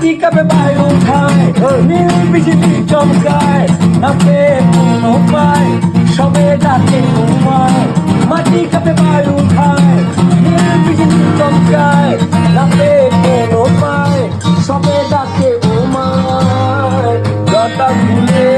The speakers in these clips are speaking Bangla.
মাটি কাঁপে বায়ু খায়, নীল বিজলি চমকায়, নাচে কোনো পায়, সবে ডাকে ঘুমায়। মাটি কাঁপে বায়ু খায়, নীল বিজলি চমকায়, নাচে কোনো পায়, সবে ডাকে ঘুমায়। লতা ফুলে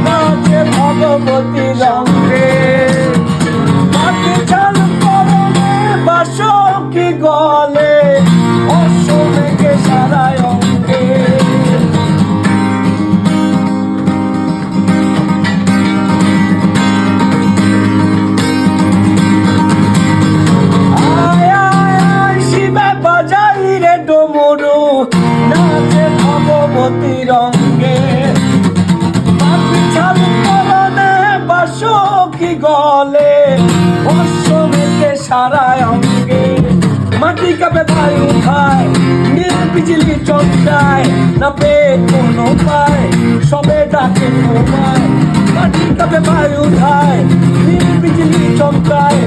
নাচে ভগবতী রঙে, মাটি চাল করণে বাসকি গলে, অশ্বমেঘে সারায় অঙ্গে। আয় আয় আয় শিবে বাজাই রে ডমরু, নাচে ভগবতী রঙে, বাসকি গলে, অশ্বমেঘে সারায় অঙ্গে। মাটি কাঁপে বায়ু খায়, নীল বিজলি চমকায়, নাপে কোনো পায়, সবে ডাকে ঘুমায়। মাটি কাঁপে বায়ু খায়, নীল বিজলি চমকায়,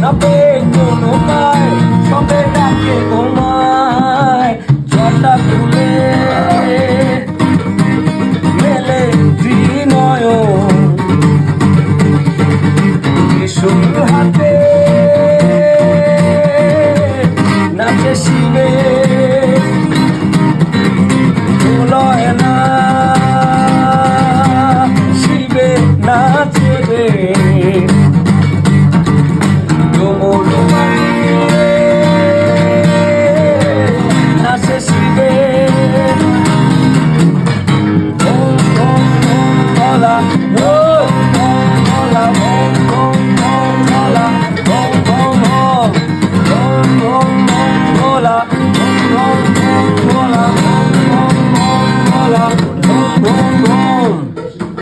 নাপে কোনো পায়, সবে ডাকে ঘুমায়। জটা তুলে মেলে ত্রিনয়ন, ত্রিশূল হাতে নাচে শিবে, দোলয় না শিবে নাচে রে। ডমরু বাজিয়ে নাচে শিবে, ওম ওম ওম ভোলা, ওম ওম ভোলা, ওম ওম ওম ভোলা, ওম ওম ওম, ওম ওম ওম ভোলা, ওম ওম ওম ভোলা, ওম ওম ওম ভোলা, ওম ওম